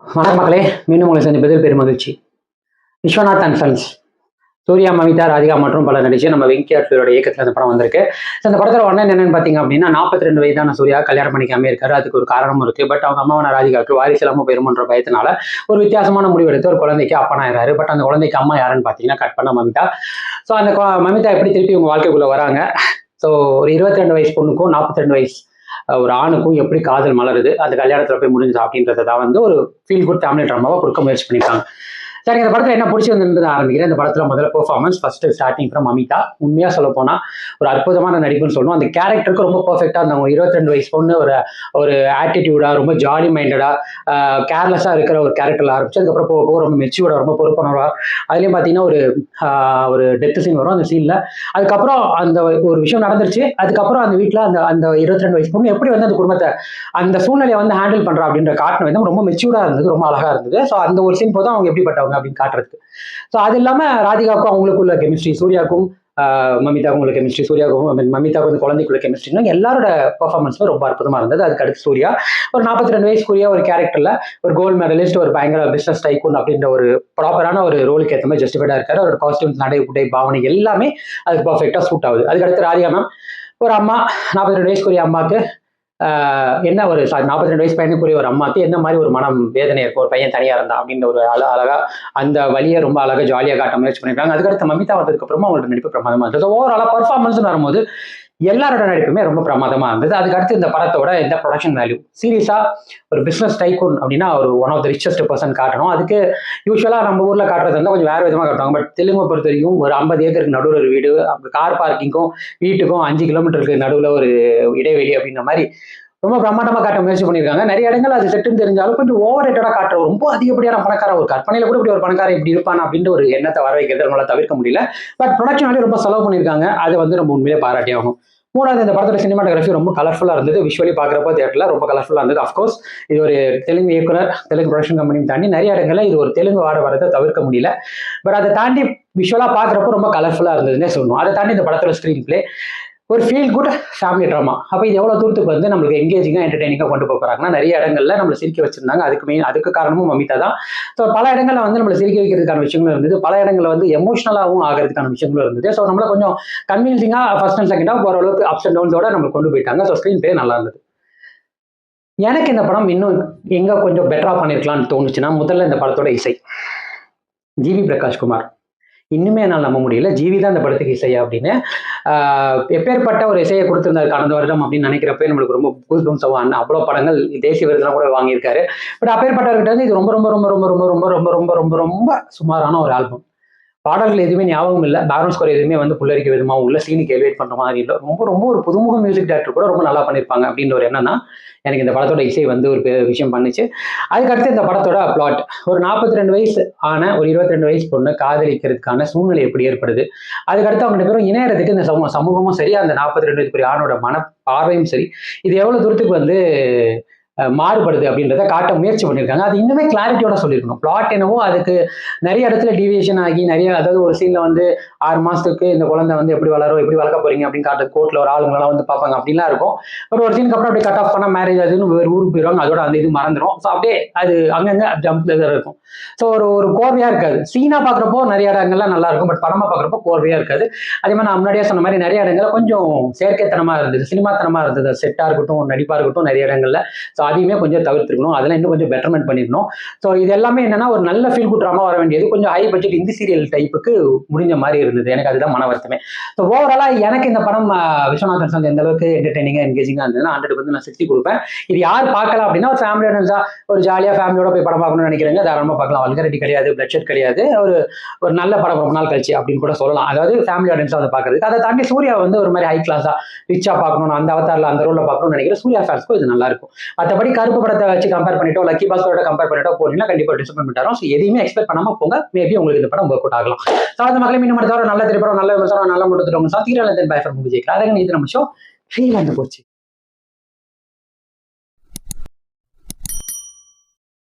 வணக்கம் மக்களே, மீண்டும் உங்களை சந்திப்பதில் பெரும் மகிழ்ச்சி. விஸ்வநாத் அண்ட் சன்ஸ், சூர்யா, மமிதா, ராதிகா மற்றும் பல நடிச்சு நம்ம வெங்கி ஆட்சியரோட இயக்கத்தில் அந்த படம் வந்திருக்கு. இந்த படத்தில் ஒன்று என்னன்னு பார்த்தீங்க அப்படின்னா, 42 வயதான சூர்யா கல்யாணம் பண்ணிக்காம இருக்காரு. அதுக்கு ஒரு காரணமும் இருக்கு. பட் அவங்க அம்மாவான ராதிகாவுக்கு வாரிசு இல்லாமல் போயிருமன்ற பயத்தினால ஒரு வித்தியாசமான முடிவு எடுத்து ஒரு குழந்தைக்கு அப்பனாயிராரு. பட் அந்த குழந்தைக்கு அம்மா யாருன்னு பார்த்தீங்கன்னா கட் பண்ண மமிதா. ஸோ அந்த மமிதா எப்படி திருப்பி உங்க வாழ்க்கைக்குள்ள வராங்க? ஸோ ஒரு 22 வயசு பொண்ணுக்கும் 42 வயசு ஒரு ஆணுக்கும் எப்படி காதல் மலருது, அந்த கல்யாணத்துல போய் முடிஞ்சதா அப்படின்றத தான் வந்து ஒரு ஃபீல் குட் ஃபேமிலி ட்ராமாவை கொடுக்க முயற்சி பண்ணியிருக்காங்க. சரி, இந்த படத்தில் என்ன பிடிச்சிருந்தது ஆரம்பிக்கிறேன். இந்த படத்தில் முதல்ல performance first starting from Amita. உண்மையாக சொல்ல போனால் ஒரு அற்புதமான நடிப்புன்னு சொல்லணும். அந்த கேரக்டருக்கு ரொம்ப பர்ஃபெக்டாக அந்த 22 வயசு பொண்ணு ஒரு ஒரு ஆட்டிடியூடாக, ரொம்ப ஜாலி மைண்டடாக, கேர்லெஸ்ஸாக இருக்கிற ஒரு கேரக்டரில் ஆரம்பிச்சு அதுக்கப்புறம் போக போக ரொம்ப மெச்சூர்டாக, ரொம்ப பொறுப்பானவராக. அதுலேயும் பார்த்தீங்கன்னா ஒரு டெத் சீன் வரும் அந்த சீனில். அதுக்கப்புறம் அந்த ஒரு விஷயம் நடந்துருச்சு. அதுக்கப்புறம் அந்த வீட்டில் அந்த அந்த 22 வயசு பொண்ணு எப்படி வந்து அந்த குடும்பத்தை அந்த சூழ்நிலையை வந்து ஹேண்டில் பண்ணுறா அப்படின்ற காட்டின விதம் ரொம்ப மெச்சூர்டாக இருந்தது, ரொம்ப அழகாக இருந்தது. ஸோ அந்த ஒரு சீன் போதும் அவங்க எப்படிப்பட்டவங்க அப்படின்னு காட்டுறதுக்கு. ஸோ அது இல்லாம ராதிகாவுக்கும் அவங்களுக்குள்ள கெமிஸ்ட்ரி, சூர்யாவுக்கும் மமிதாவுக்கும் உள்ள கெமிஸ்ட்ரி, சூர்யாவுக்கும் மமிதாவுக்கும் வந்து குழந்தைக்குள்ள கெமிஸ்ட்ரினா எல்லாரோட பெர்ஃபார்மன்ஸும் ரொம்ப அற்புதமா இருந்தது. அதுக்கு அடுத்து சூர்யா ஒரு 42 வயசுக்குரிய ஒரு கேரக்டர்ல ஒரு கோல்டு மெடலிஸ்ட், ஒரு பயங்கர பிசினஸ் டைக்கூன் அப்படின்ற ஒரு ப்ராப்பரான ஒரு ரோலுக்கு ஏற்ற மாதிரி ஜஸ்டிஃபைடா இருக்காரு. அவரோட காஸ்டியூம்ஸ், நடை, உடை, பாவனை எல்லாமே அதுக்கு பர்ஃபெக்டா சூட் ஆகுது. அதுக்கு அடுத்து ராதிகா மேம் ஒரு அம்மா, 42 வயசுக்குரிய அம்மாக்கு என்ன ஒரு 42 வயசு பையனுக்குரிய ஒரு அம்மாக்கு என்ன மாதிரி ஒரு மனம் வேதனை இருக்கும், ஒரு பையன் தனியா இருந்தா அப்படின்ற ஒரு அழகா அந்த வழியை ரொம்ப அழகா ஜாலியாக காட்ட முயற்சி பண்ணிருக்காங்க. அதுக்கடுத்து மமிதா வந்ததுக்கு அப்புறமா அவங்களோட நடிப்பு பிரமாதமா இருந்தது. ஓவராலா பர்ஃபார்மன்ஸ் வரும்போது எல்லாரோட நடிப்புமே ரொம்ப பிரமாதமா இருந்தது. அதுக்கு அடுத்து இந்த படத்தோட இந்த ப்ரொடக்ஷன் வேல்யூ, சீரியஸா ஒரு பிசினஸ் டைக்கூன் அப்படின்னா ஒரு one of the richest person காட்டணும். அதுக்கு யூஸ்வலா நம்ம ஊர்ல காட்டுறது வந்து கொஞ்சம் வேற விதமா காட்டுவாங்க. பட் தெலுங்கு பொறுத்த வரைக்கும் ஒரு 50 ஏக்கருக்கு நடுவில் ஒரு வீடு, கார் பார்க்கிங்கும் வீட்டுக்கும் 5 கிலோமீட்டருக்கு நடுவில் ஒரு இடைவெளி அப்படின்ற மாதிரி ரொம்ப பிரம்மாண்டமா காட்ட முயற்சி பண்ணியிருக்காங்க. நிறைய இடங்கள் அது செட்டுன்னு தெரிஞ்சாலும் கொஞ்சம் ஓவர் ரேட்டடா காட்டுற ரொம்ப அதிகப்படியான பணக்கார ஒரு கற்பனையில கூட இப்படி ஒரு பணக்காரன் இப்படி இருப்பான் அப்படின்ற ஒரு எண்ணத்தை வர வைக்கிறது நம்மளால தவிர்க்க முடியல. பட் ப்ரொடக்ஷன் ரொம்ப செலவு பண்ணியிருக்காங்க. அதை வந்து நம்ம உண்மையிலே பாராட்டி ஆகணும். மூணாவது, இந்த படத்தோட சினிமாட்டோகிராஃபி ரொம்ப கலர்ஃபுல்லா இருந்தது. விஷுவலி பாக்குறப்போ தியேட்டர்ல ரொம்ப கலர்ஃபுல்லா இருந்தது. அஃப்கோர்ஸ் இது ஒரு தெலுங்கு இயக்குனர், தெலுங்கு ப்ரொடக்ஷன் கம்பெனியும் தாண்டி நிறைய இடங்கள்ல இது ஒரு தெலுங்கு வாட வரதை தவிர்க்க முடியல. பட் அதை தாண்டி விஷுவலா பாக்குறப்போ ரொம்ப கலர்ஃபுல்லா இருந்ததுன்னே சொல்லணும். அதை தாண்டி இந்த படத்தோட ஸ்கிரீன் பிளே ஒரு ஃபீல் குட் ஃபேமிலி ட்ராமா. அப்போ இது எவ்வளவு தூரத்துக்கு வந்து நம்மளுக்கு எங்கேஜிங்காக என்டர்டைனிங்காக கொண்டு போகிறாங்கன்னா, நிறைய இடங்கள்ல நம்மளை சிரிக்க வச்சிருந்தாங்க. அதுக்கு காரணமும் மமிதா தான். ஸோ பல இடங்கள்ல வந்து நம்மளை சிரிக்க வைக்கிறதுக்கான விஷயங்களும் இருந்தது. பல இடங்கள்ல வந்து எமோஷனலாகவும் ஆகிறதுக்கான விஷயங்களும் இருந்தது. ஸோ நம்மள கொஞ்சம் கன்வீன்சிங்கா ஃபர்ஸ்ட் அண்ட் செகண்டாக ஓரளவுக்கு அப்ஸ் அண்ட் டவுன்ஸோட நம்ம கொண்டு போயிட்டாங்க. ஸோ ஸ்க்ரீன் பிளே நல்லா இருந்தது. எனக்கு இந்த படம் இன்னும் எங்க கொஞ்சம் பெட்டரா பண்ணிருக்கலாம்னு தோணுச்சுன்னா, முதல்ல இந்த படத்தோட இசை. ஜிவி பிரகாஷ்குமார் இன்னுமே என்னால் நம்ப முடியல, ஜிவி தான் இந்த படத்துக்கு இசையா அப்படின்னு. எப்பேற்பட்ட ஒரு இசையை கொடுத்திருந்தாரு கடந்த வருடம் அப்படின்னு நினைக்கிறப்ப நம்மளுக்கு ரொம்ப கூஸ்பம்ஸாக அவ்வளோ படங்கள் தேசிய விருதுலாம் கூட வாங்கியிருக்காரு. பட் அப்பேற்பட்டவர்கிட்ட வந்து இது ரொம்ப ரொம்ப ரொம்ப ரொம்ப ரொம்ப ரொம்ப ரொம்ப ரொம்ப ரொம்ப ரொம்ப சுமாரான ஒரு ஆல்பம். பாடல்கள் எதுவுமே ஞாபகம் இல்லை, பேக்ரவுண்ட் ஸ்கோர் எதுவுமே வந்து புல்லரிக்க விதமாக உள்ள சீனுக்கு எலிவேட் பண்ற மாதிரி இல்லை. ரொம்ப ரொம்ப ஒரு புதுமுக மியூசிக் டைரக்டர் கூட ரொம்ப நல்லா பண்ணியிருப்பாங்க அப்படின்ற ஒரு எண்ணம் தான் எனக்கு இந்த படத்தோட இசை வந்து ஒரு விஷயம் பண்ணுச்சு. அதுக்கடுத்து இந்த படத்தோட பிளாட், ஒரு 42 வயசு ஆன ஒரு 22 வயசு பொண்ணு காதலிக்கிறதுக்கான சூழ்நிலை எப்படி ஏற்படுது, அதுக்கடுத்து அவங்க 2 பேரும் இணையறதுக்கு இந்த சமூகமும் சரி, அந்த 42 வயதுக்குரிய ஆணோட மன பார்வையும் சரி, இது எவ்வளவு தூரத்துக்கு வந்து மாறுபடுது அப்படின்றத காட்ட முயற்சி பண்ணியிருக்காங்க. அது இன்னுமே கிளாரிட்டியோட சொல்லியிருக்கணும். பிளாட் என்னவோ அதுக்கு நிறைய இடத்துல டிவியேஷன் ஆகி நிறைய, அதாவது ஒரு சீன்ல வந்து 6 மாசத்துக்கு இந்த குழந்தை வந்து எப்படி வளரும், எப்படி வளர்க்க போறீங்க அப்படின்னு காட்டுறது, கோர்ட்ல ஒரு ஆளுங்களாம் வந்து பார்ப்பாங்க அப்படிலாம் இருக்கும். பட் ஒரு சீனுக்கு அப்புறம் அப்படியே கட் ஆஃப் பண்ணா மேரேஜ் ஆகுதுன்னு வேறு ஊருக்கு போயிடுவாங்க. அதோட அந்த இது மறந்துடும். ஸோ அப்படியே அது அங்கங்க ஜம்ப்ல இருக்கும். ஸோ ஒரு கோர்வையா இருக்காது. சீனா பாக்குறப்போ நிறைய இடங்கள்லாம் நல்லா இருக்கும், பட் படமா பாக்குறப்போ கோர்வையா இருக்காது. அதே மாதிரி நான் முன்னாடியே சொன்ன மாதிரி நிறைய இடங்கள்ல கொஞ்சம் செயற்கைத்தனமா இருந்தது, சினிமாத்தனமா இருந்தது. செட்டா இருக்கட்டும், நடிப்பா இருக்கட்டும், நிறைய இடங்கள்ல. ஸோ அதையுமே கொஞ்சம் தவிர்த்துருக்கணும். அதெல்லாம் இன்னும் கொஞ்சம் பெட்டர்மெண்ட் பண்ணிருக்கணும். ஸோ இது எல்லாமே என்னன்னா ஒரு நல்ல ஃபீல் குட் ட்ராமா வர வேண்டியது கொஞ்சம் ஹை பட்ஜெட் இந்தி சீரியல் டைப்புக்கு முடிஞ்ச மாதிரி இருந்தது. எனக்கு அதுதான் மன வருத்தமே. ஸோ ஓவராலா எனக்கு இந்த படம் விஸ்வநாதன் சார் எந்த அளவுக்கு என்டர்டைனிங்கா என்கேஜிங்கா இருந்ததுன்னா 100 வந்து நான் 60 கொடுப்பேன். இது யார் பார்க்கலாம் அப்படின்னா ஒரு ஃபேமிலியோட ஒரு ஜாலியா ஃபேமிலியோட போய் படம் பார்க்கணும்னு நினைக்கிறீங்க, தாராளமா பார்க்கலாம். வல்கரிட்டி கிடையாது, பிளட்ஷெட் கிடையாது, ஒரு நல்ல படம் ரொம்ப நாள் கழிச்சு அப்படின்னு கூட சொல்லலாம். அதாவது ஃபேமிலி ஆடியன்ஸா அதை பார்க்கறதுக்கு. அதை தாண்டி சூர்யா வந்து ஒரு மாதிரி ஹை கிளாஸா ரிச்சா பார்க்கணும், அந்த அவதாரில் அந்த ரோல்ல பார்க்கணும்னு நினைக்கிற சூர்யா ஃபேன்ஸ்க்கும் இது நல்லா இருக்கும். மற்றபடி கருப்பு படத்தை வச்சு கம்பேர் பண்ணிட்டோ, லக்கி பாஸ்கரோட கம்பேர் பண்ணிட்டோ போனீங்கன்னா கண்டிப்பா டிசப்பாயின்மெண்ட் ஆகும். ஸோ எதையுமே எக்ஸ்பெக்ட் பண்ணாம போங்க. மேபி உங்களுக்கு இந்த படம் ஒர்க் அவுட் ஆகலாம். சாதாரண மக்களை மீண்டும் அடுத்த நல்ல திரைப்படம், நல்ல விமர்சனம், நல்ல முடித்துட்டு சந்திக்கிறேன். By from Vijay. அதான் இது நம்ம ஷோ ஃபீல் அந்த போச்சு.